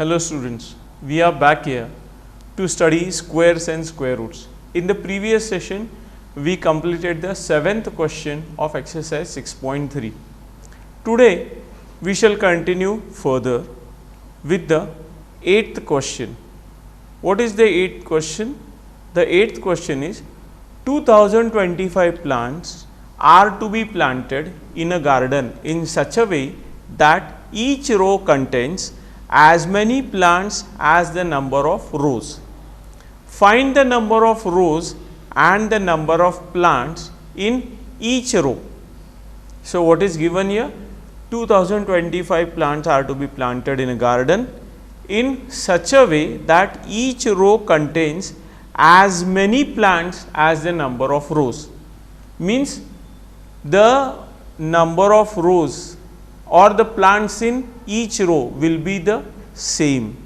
Hello students, we are back here to study squares and square roots. In the previous session, we completed the 7th question of exercise 6.3. Today, we shall continue further with the 8th question. What is the 8th question? The 8th question is 2025 plants are to be planted in a garden in such a way that each row contains as many plants as the number of rows. Find the number of rows and the number of plants in each row. So, what is given here? 2025 plants are to be planted in a garden in such a way that each row contains as many plants as the number of rows. Means the number of rows or the plants in each row will be the same.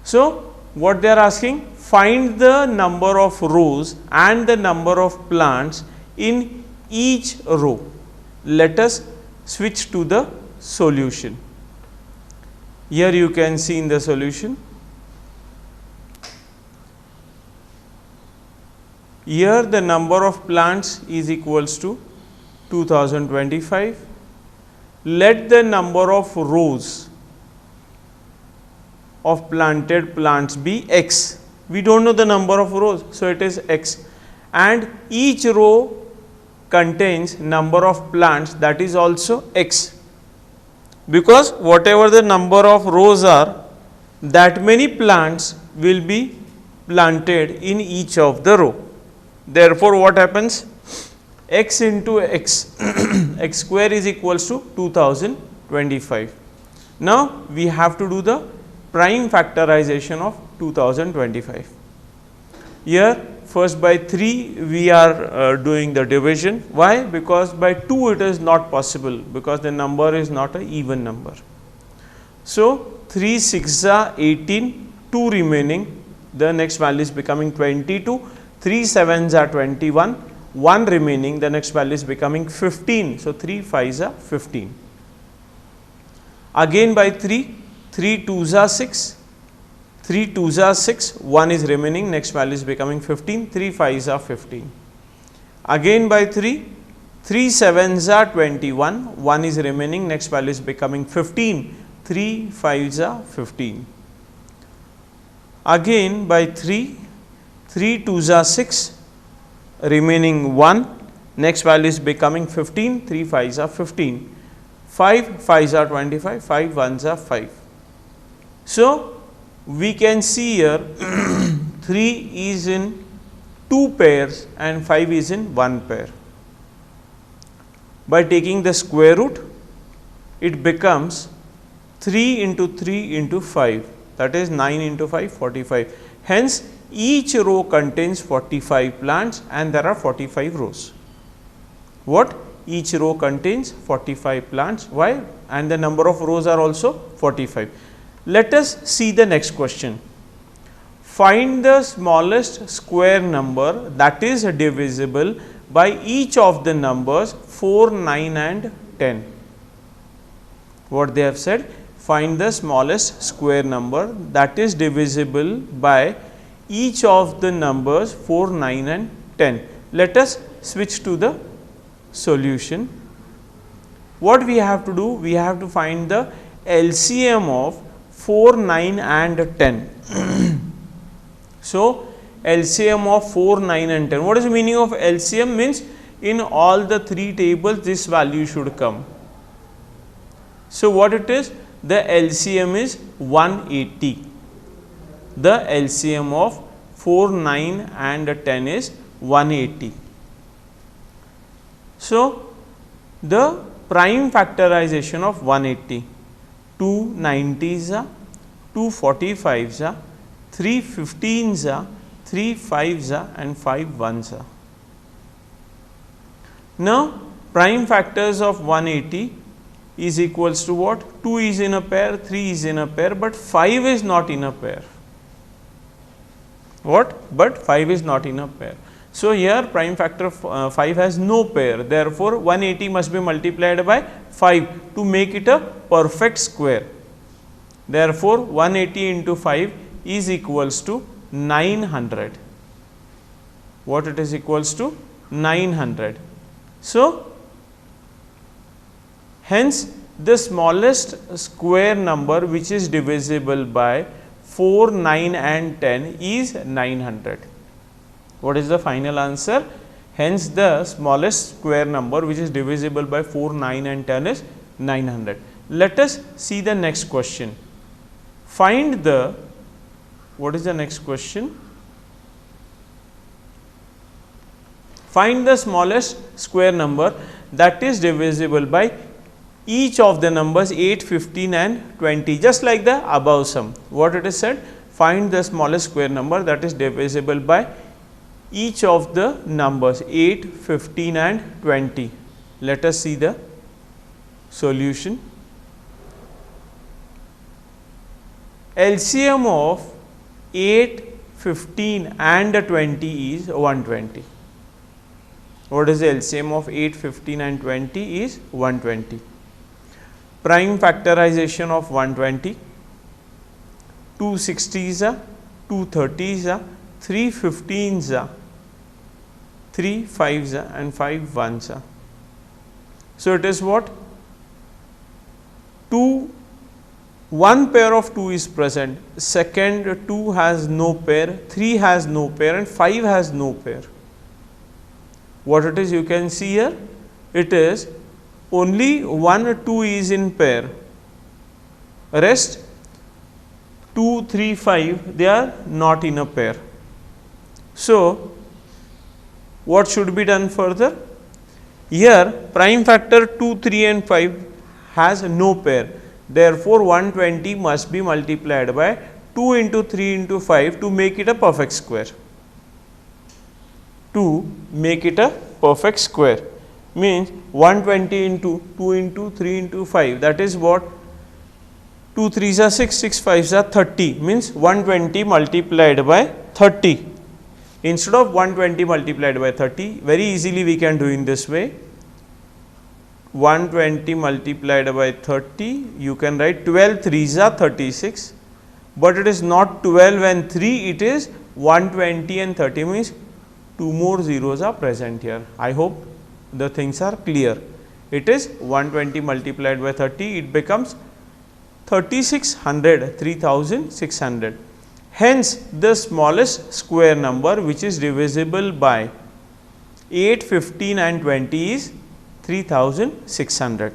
So, what they are asking? Find the number of rows and the number of plants in each row. Let us switch to the solution. Here you can see in the solution. Here the number of plants is equals to 2025. Let the number of rows of planted plants be x. We do not know the number of rows, so it is x, and each row contains number of plants, that is also x, because whatever the number of rows are, that many plants will be planted in each of the row. Therefore, what happens? X into x, x square is equals to 2025. Now, we have to do the prime factorization of 2025. Here, first by 3 we are doing the division. Why? Because by 2 it is not possible, because the number is not an even number. So, 3 6s are 18, 2 remaining, the next value is becoming 22, 3 7s are 21, 1 remaining, the next value is becoming 15. So, 3 5s are 15. Again by 3, 3 2s are 6, 3 2s are 6, 1 is remaining, next value is becoming 15, 3 5s are 15. Again by 3, 3 7s are 21, 1 is remaining, next value is becoming 15, 3 5s are 15. Again by 3, 3 2s are 6, remaining 1, next value is becoming 15, 3 5s are 15, 5 5s are 25, 5 1s are 5. So, we can see here 3 is in 2 pairs and 5 is in 1 pair. By taking the square root, it becomes 3 into 3 into 5, that is 9 into 5, 45. Hence, each row contains 45 plants and there are 45 rows. What? Each row contains 45 plants. Why? And the number of rows are also 45. Let us see the next question. Find the smallest square number that is divisible by each of the numbers 4, 9 and 10. What they have said? Find the smallest square number that is divisible by each of the numbers 4, 9 and 10. Let us switch to the solution. What we have to do? We have to find the LCM of 4, 9 and 10. So, LCM of 4, 9 and 10. What is the meaning of LCM? Means in all the 3 tables this value should come. So, what it is? The LCM is 180. The LCM of 4, 9 and 10 is 180. So, the prime factorization of 180, 2 90s are, 2 45s are, 3 15s are, 3 5s are and 5 1s are. Now, prime factors of 180 is equals to what? 2 is in a pair, 3 is in a pair, but 5 is not in a pair. What? But 5 is not in a pair. So, here prime factor 5 has no pair, therefore, 180 must be multiplied by 5 to make it a perfect square. Therefore, 180 into 5 is equals to 900. What it is equals to? 900. So, hence the smallest square number which is divisible by 4, 9 and 10 is 900. What is the final answer? Hence, the smallest square number which is divisible by 4, 9 and 10 is 900. Let us see the next question. Find the, what is the next question? Find the smallest square number that is divisible by each of the numbers 8, 15 and 20, just like the above sum. What it is said? Find the smallest square number that is divisible by each of the numbers 8, 15 and 20. Let us see the solution. LCM of 8, 15 and 20 is 120. What is the LCM of 8, 15 and 20 is 120. Prime factorization of 120, 2 60s, 2 30s, 3 15s, 3 5s and 5 1s. So, it is what? 2, one pair of 2 is present, second 2 has no pair, 3 has no pair and 5 has no pair. What it is you can see here? It is only 1, 2 is in pair, rest 2, 3, 5 they are not in a pair. So, what should be done further? Here prime factor 2, 3 and 5 has no pair. Therefore, 120 must be multiplied by 2 into 3 into 5 to make it a perfect square. To make it a perfect square means 120 into 2 into 3 into 5, that is what? 2 3s are 6, 6 5s are 30, means 120 multiplied by 30. Instead of 120 multiplied by 30, very easily we can do in this way. 120 multiplied by 30, you can write 12 3s are 36, but it is not 12 and 3, it is 120 and 30, means 2 more zeros are present here. I hope the things are clear. It is 120 multiplied by 30, it becomes 3600, 3600. Hence, the smallest square number which is divisible by 8, 15 and 20 is 3600.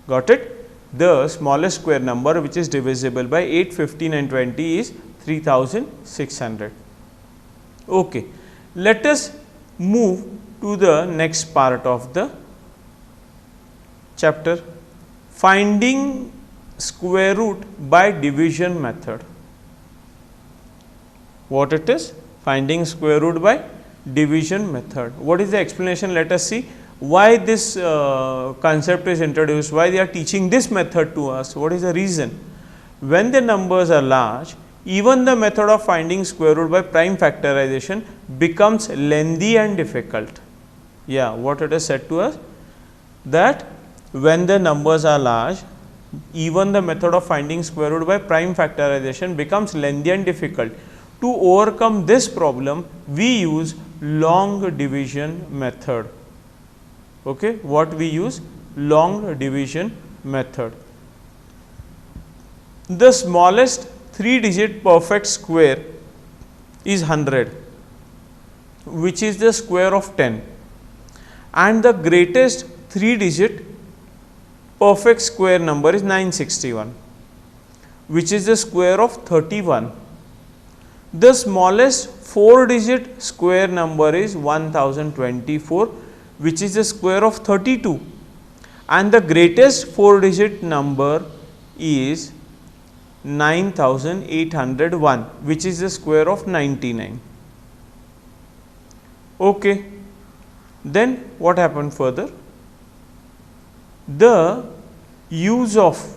Got it? The smallest square number which is divisible by 8, 15 and 20 is 3600. Okay. Let us move to the next part of the chapter, finding square root by division method. What it is? Finding square root by division method. What is the explanation? Let us see why this concept is introduced, why they are teaching this method to us. What is the reason? When the numbers are large, even the method of finding square root by prime factorization becomes lengthy and difficult. Yeah, what it is said to us? That when the numbers are large, even the method of finding square root by prime factorization becomes lengthy and difficult. To overcome this problem, we use long division method. Okay, what we use? Long division method. The smallest 3-digit perfect square is 100, which is the square of 10, and the greatest 3-digit perfect square number is 961, which is the square of 31. The smallest 4-digit square number is 1024, which is the square of 32, and the greatest 4-digit number is 9801, which is the square of 99. Okay. Then what happened further? The use of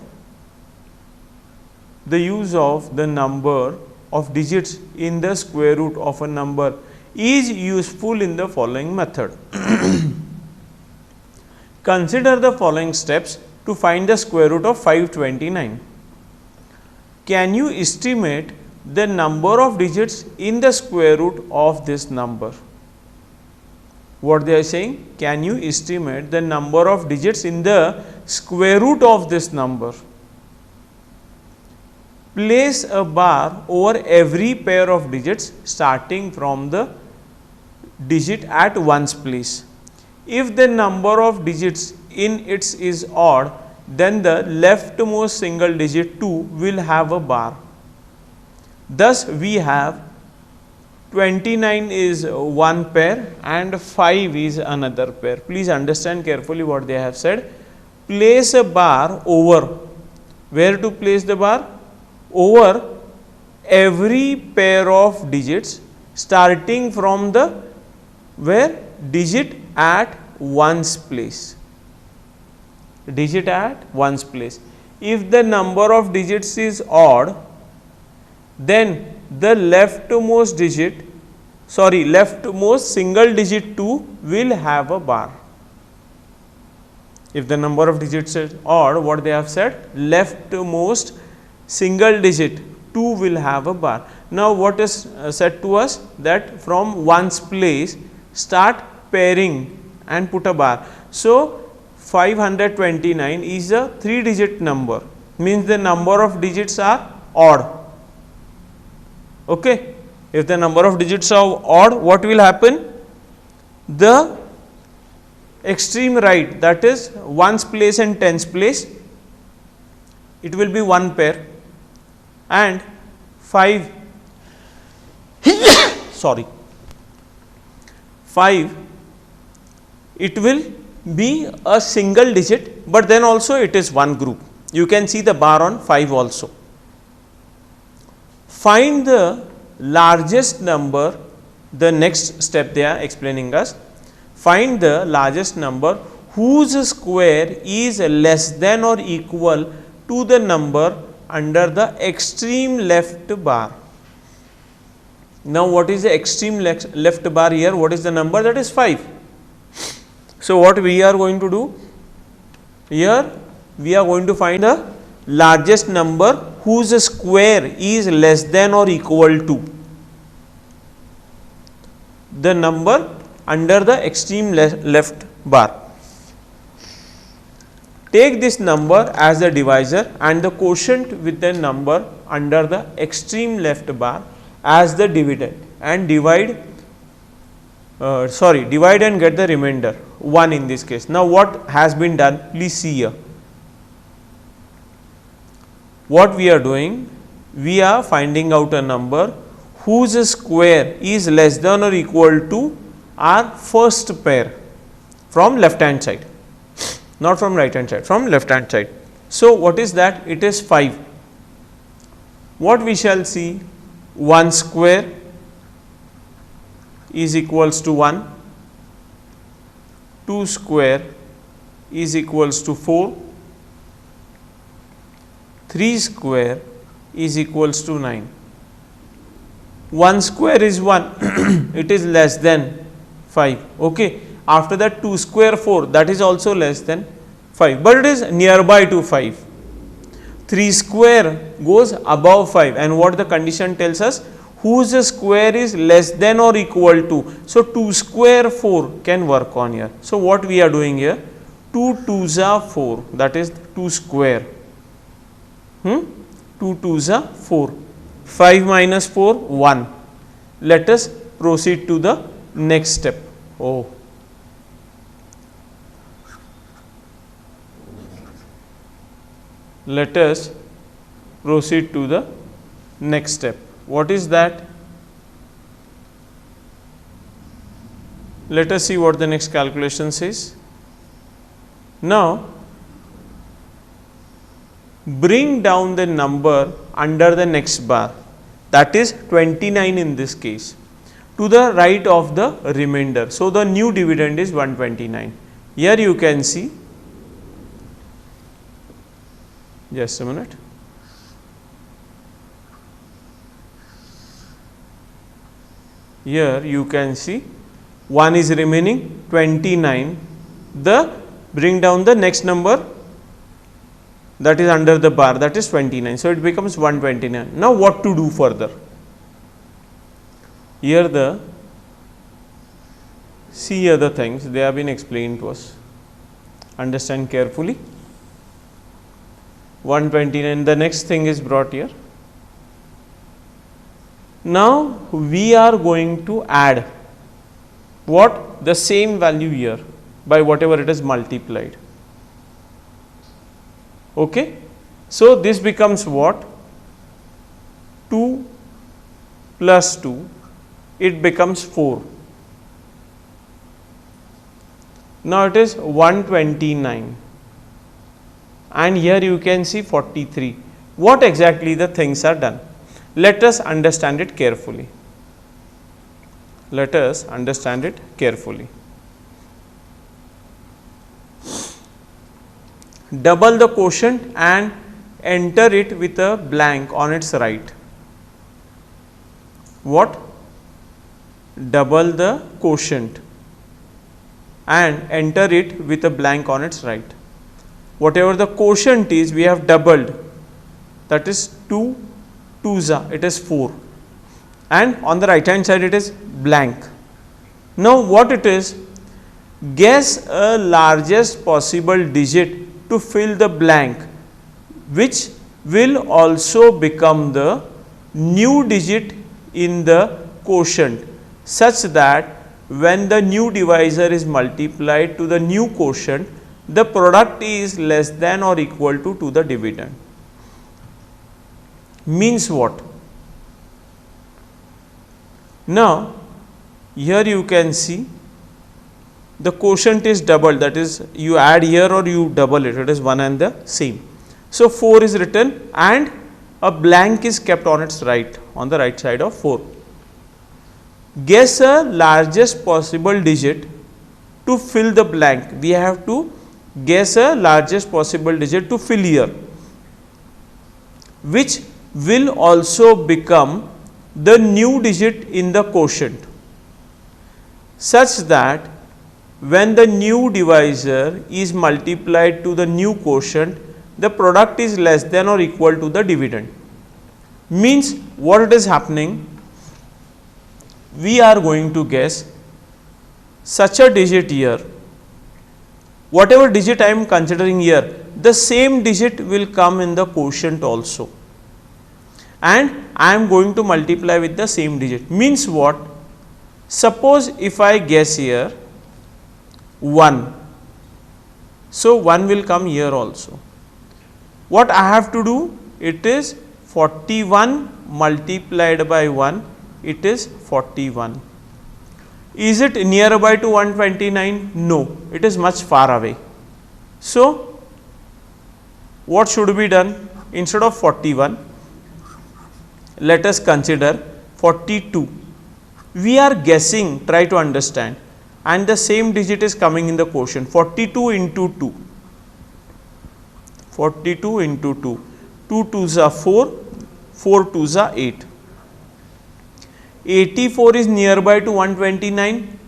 the number of digits in the square root of a number is useful in the following method. Consider the following steps to find the square root of 529. can you estimate the number of digits in the square root of this number? What they are saying, can you estimate the number of digits in the square root of this number? Place a bar over every pair of digits starting from the digit at ones place. If the number of digits in it is odd, then the leftmost single digit 2 will have a bar. Thus, we have 29 is one pair and 5 is another pair. Please understand carefully what they have said. Place a bar over, where to place the bar? Over every pair of digits starting from the where digit at ones place. Digit at ones place. If the number of digits is odd, then the leftmost single digit 2 will have a bar. If the number of digits is odd, what they have said, leftmost single digit 2 will have a bar. Now, what is said to us, that from ones place start pairing and put a bar. So, 529 is a 3 digit number, means the number of digits are odd. Okay. If the number of digits are odd, what will happen? The extreme right, that is ones place and tens place, it will be one pair, and 5 sorry 5 it will be a single digit, but then also it is one group. You can see the bar on 5 also. Find the largest number, the next step they are explaining us. Find the largest number whose square is less than or equal to the number under the extreme left bar. Now, what is the extreme left bar here? What is the number? That is 5. So, what we are going to do here? We are going to find the largest number whose square is less than or equal to the number under the extreme left bar. Take this number as the divisor and the quotient with the number under the extreme left bar as the dividend, and divide and get the remainder 1 in this case. Now, what has been done? Please see here. What we are doing? We are finding out a number whose square is less than or equal to our first pair from left hand side, not from right hand side, from left hand side. So, what is that? It is 5. What we shall see? 1 square is equals to 1, 2 square is equals to 4, 3 square is equals to 9. 1 square is 1, it is less than 5. Okay. After that 2 square 4, that is also less than 5, but it is nearby to 5. 3 square goes above 5, and what the condition tells us? Whose square is less than or equal to. So, 2 square 4 can work on here. So, what we are doing here? 2 2s are 4, that is 2 square. 2 2s are 4. 5 minus 4, 1. Let us proceed to the next step. Oh. Let us proceed to the next step. What is that? Let us see what the next calculation says. Now, bring down the number under the next bar, that is 29 in this case, to the right of the remainder. So, the new dividend is 129. Here you can see, just a minute. Here you can see 1 is remaining, 29. The bring down the next number that is under the bar, that is 29. So, it becomes 129. Now, what to do further? Here the see other things, they have been explained to us. Understand carefully. 129, the next thing is brought here. Now, we are going to add what? The same value here by whatever it is multiplied. Okay. So, this becomes what? 2 plus 2, it becomes 4. Now, it is 129 and here you can see 43. What exactly the things are done? Let us understand it carefully. Let us understand it carefully. Double the quotient and enter it with a blank on its right. What? Double the quotient and enter it with a blank on its right. Whatever the quotient is, we have doubled, that is 2 2s, it is 4, and on the right hand side it is blank. Now, what it is? Guess a largest possible digit to fill the blank, which will also become the new digit in the quotient, such that when the new divisor is multiplied to the new quotient, the product is less than or equal to the dividend. Means what? Now, here you can see the quotient is doubled, that is you add here or you double it, it is one and the same. So, 4 is written and a blank is kept on its right, on the right side of 4. Guess a largest possible digit to fill the blank. We have to guess a largest possible digit to fill here, which will also become the new digit in the quotient, such that when the new divisor is multiplied to the new quotient, the product is less than or equal to the dividend. Means what it is happening? We are going to guess such a digit here. Whatever digit I am considering here, the same digit will come in the quotient also, and I am going to multiply with the same digit. Means what? Suppose if I guess here 1, so 1 will come here also. What I have to do? It is 41 multiplied by 1, it is 41. Is it nearby to 129? No, it is much far away. So, what should be done? Instead of 41, let us consider 42. We are guessing, try to understand, and the same digit is coming in the quotient. 42 into 2, 42 into 2, 2 2s are 4, 4 2s are 8. 84 is nearby to 129.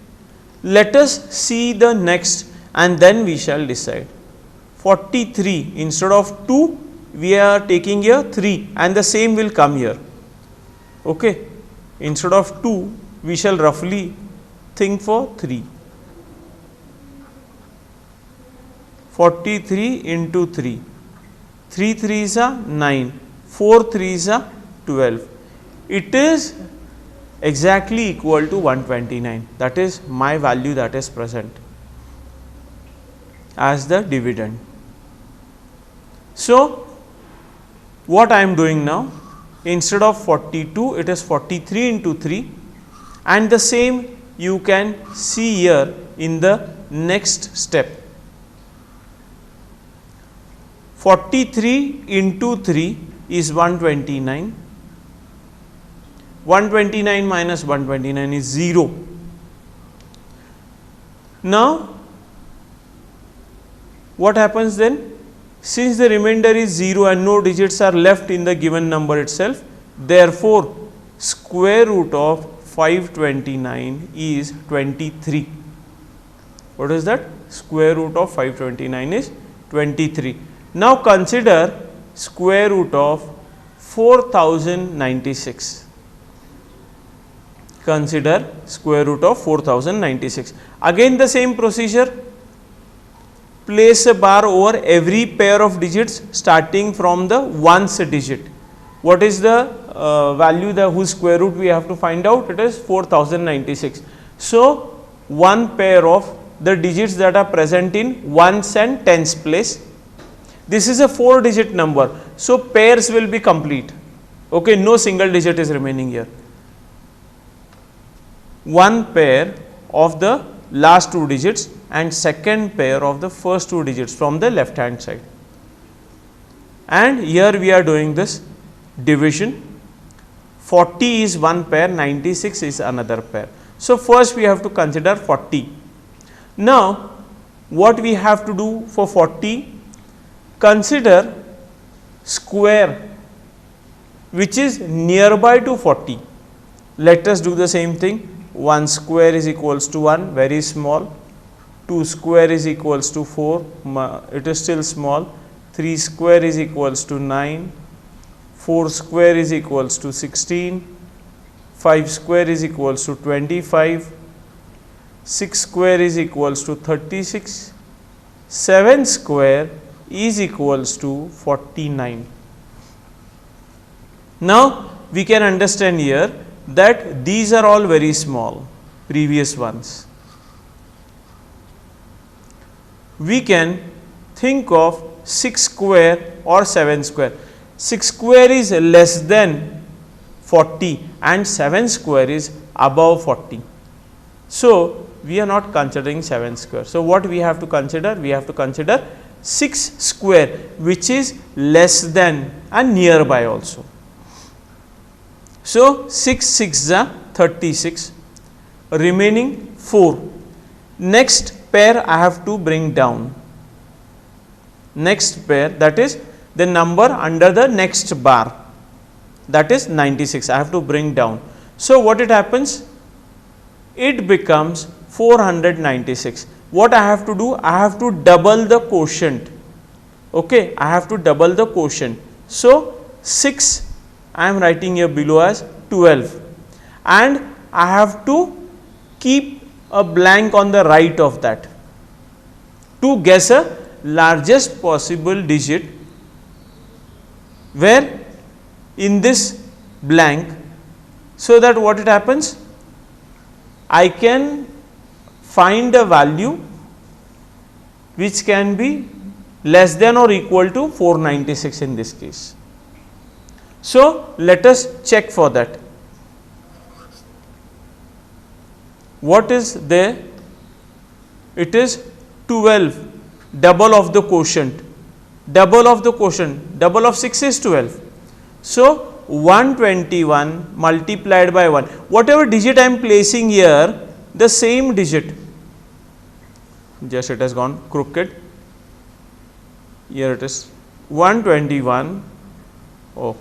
Let us see the next and then we shall decide. 43, instead of 2, we are taking here 3 and the same will come here. Okay. Instead of 2, we shall roughly think for 3. 43 into 3, 3 3s are 9, 4 3s are 12. It is exactly equal to 129, that is my value that is present as the dividend. So, what I am doing now? Instead of 42, it is 43 into 3, and the same you can see here in the next step. 43 into 3 is 129. 129 minus 129 is 0. Now, what happens then? Since the remainder is 0 and no digits are left in the given number itself, therefore, square root of 529 is 23. What is that? Square root of 529 is 23. Now consider square root of 4096. Consider square root of 4096. Again the same procedure. Place a bar over every pair of digits starting from the ones digit. What is the value whose square root we have to find out? It is 4096. So one pair of the digits that are present in ones and tens place. This is a 4-digit number. So pairs will be complete. Okay, no single digit is remaining here. One pair of the last 2 digits and second pair of the first 2 digits from the left hand side. And here we are doing this division. 40 is one pair, 96 is another pair. So first we have to consider 40. Now what we have to do for 40? Consider square which is nearby to 40. Let us do the same thing. 1 square is equals to 1, very small. 2 square is equals to 4, it is still small. 3 square is equals to 9. 4 square is equals to 16. 5 square is equals to 25. 6 square is equals to 36. 7 square is equals to 49. Now we can understand here that these are all very small, previous ones. We can think of 6 square or 7 square. 6 square is less than 40 and 7 square is above 40. So we are not considering 7 square. So what we have to consider? We have to consider 6 square which is less than and nearby also. So 6 6 are 36, remaining 4. Next pair I have to bring down. Next pair, that is the number under the next bar, that is 96, I have to bring down. So what it happens? It becomes 496. What I have to do? I have to double the quotient. Okay, I have to double the quotient. So 6 I am writing here below as 12, and I have to keep a blank on the right of that to guess a largest possible digit, where in this blank, so that what it happens, I can find a value which can be less than or equal to 496 in this case. So let us check for that. What is there? It is 12, double of the quotient. Double of the quotient, double of 6 is 12. So 121 multiplied by 1. Whatever digit I am placing here, the same digit, just it has gone crooked. Here it is 121. Oh.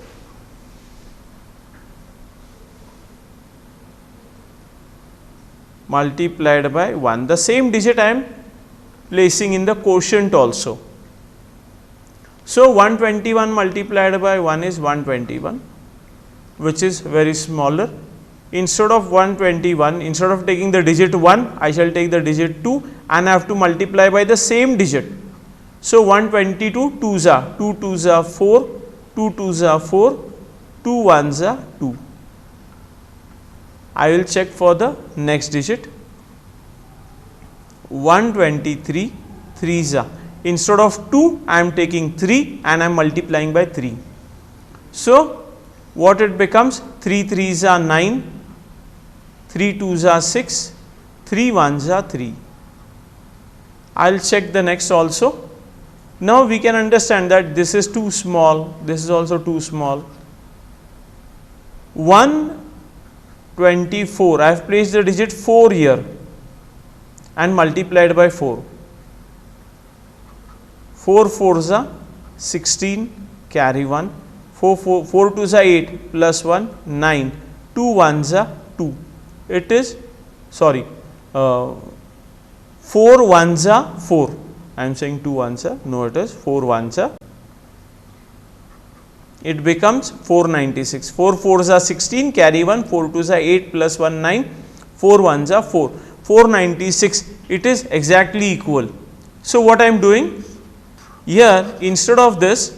Multiplied by 1, the same digit I am placing in the quotient also. So 121 multiplied by 1 is 121, which is very smaller. Instead of 121, instead of taking the digit 1, I shall take the digit 2 and I have to multiply by the same digit. So 122 2s are 2 2s are 4, 2 2s are 4, 2 1s are 2. I will check for the next digit. 123 3s are, instead of 2 I am taking 3 and I am multiplying by 3. So what it becomes? 3 3s are 9, 3 2s are 6, 3 1s are 3. I will check the next also. Now we can understand that this is too small, this is also too small. 124, I have placed the digit 4 here and multiplied by 4. 4 4s are 16, carry 1, 4 2s are 8 plus 1 9, 2 1s are 2. It is 4 1s are 4. I am saying 2 1s are, no, it is 4 1s are it becomes 496. 4 4s are 16, carry 1, 4 2s are 8 plus 1 9, 4 1s are 4. 496, it is exactly equal. So, what I am doing here, instead of this,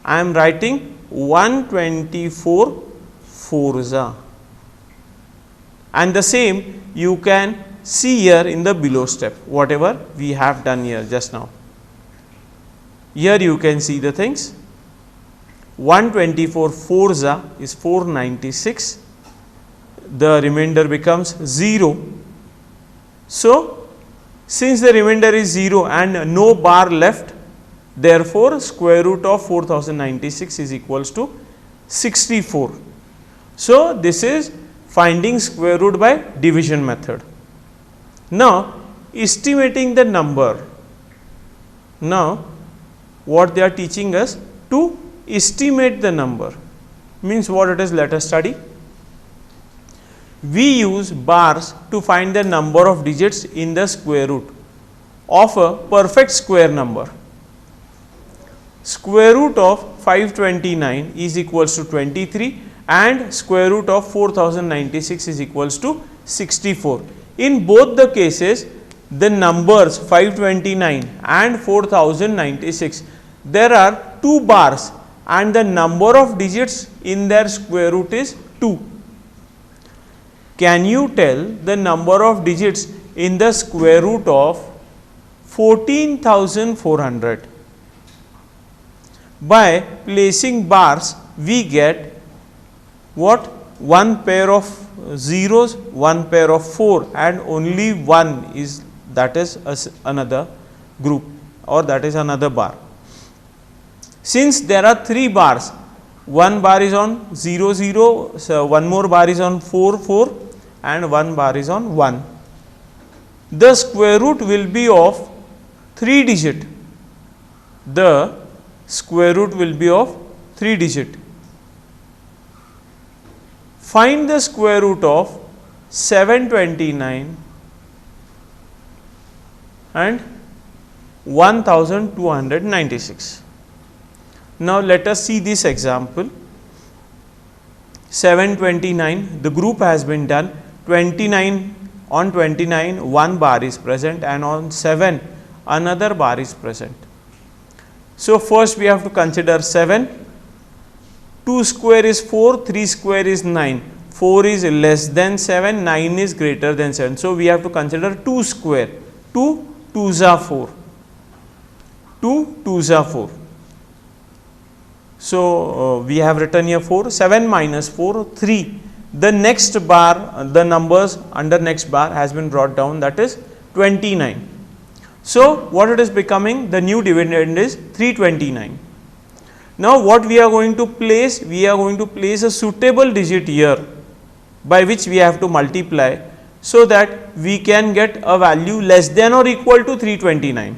I am writing 124 4s are, and the same you can see here in the below step, whatever we have done here just now. Here you can see the things. 124 4s are is 496, the remainder becomes 0. So, since the remainder is 0 and no bar left, therefore, square root of 4096 is equals to 64. So, this is finding square root by division method. Now, estimating the number. Now, what they are teaching us to estimate the number means what it is, let us study. We use bars to find the number of digits in the square root of a perfect square number. Square root of 529 is equals to 23 and square root of 4096 is equals to 64. In both the cases, the numbers 529 and 4096, there are 2 bars and the number of digits in their square root is 2. Can you tell the number of digits in the square root of 14,400? By placing bars, we get what? One pair of zeros, one pair of 4 and only one is, that is another group or that is another bar. Since there are 3 bars, one bar is on 0 0, so one more bar is on 4 4 and one bar is on 1. The square root will be of 3 digit. The square root will be of 3 digit. Find the square root of 729 and 1296. Now, let us see this example. 729, the group has been done. 29, on 29 one bar is present and on 7 another bar is present. So, first we have to consider 7. 2 square is 4, 3 square is 9, 4 is less than 7, 9 is greater than 7. So, we have to consider 2 square, 2 2s are 4, 2 2s are 4. So, we have written here 4, 7 minus 4, 3. The next bar, the numbers under next bar has been brought down, that is 29. So, what it is becoming? The new dividend is 329. Now, what we are going to place? We are going to place a suitable digit here by which we have to multiply, so that we can get a value less than or equal to 329.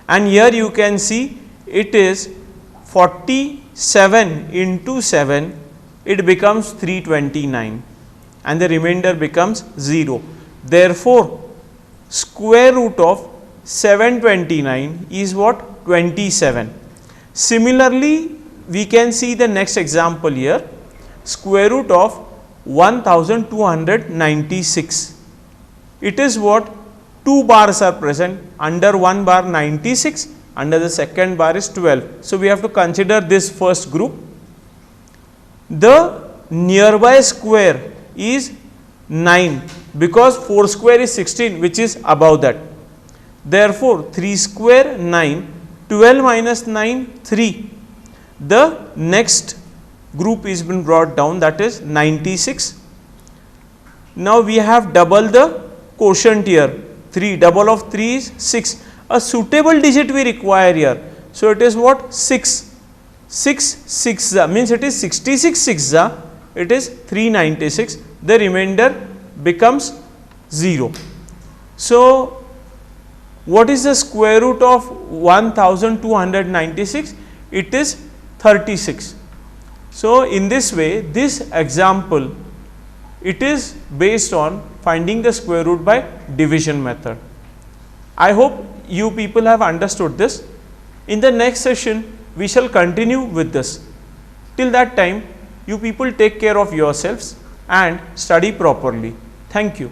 And here you can see it is 47 into 7, it becomes 329 and the remainder becomes 0. Therefore, square root of 729 is what? 27. Similarly, we can see the next example here, square root of 1296. It is what? 2 bars are present, under one bar 96, under the second bar is 12. So, we have to consider this first group. The nearby square is 9 because 4 square is 16, which is above that. Therefore, 3 square 9, 12 minus 9 3. The next group is been brought down, that is 96. Now, we have double the quotient here, 3, double of 3 is 6. A suitable digit we require here. So, it is what? 6. 6 6 means it is 66 6 it is 396, the remainder becomes 0. So, what is the square root of 1296? It is 36. So, in this way, this example, it is based on finding the square root by division method. I hope you people have understood this. In the next session, we shall continue with this. Till that time, you people take care of yourselves and study properly. Thank you.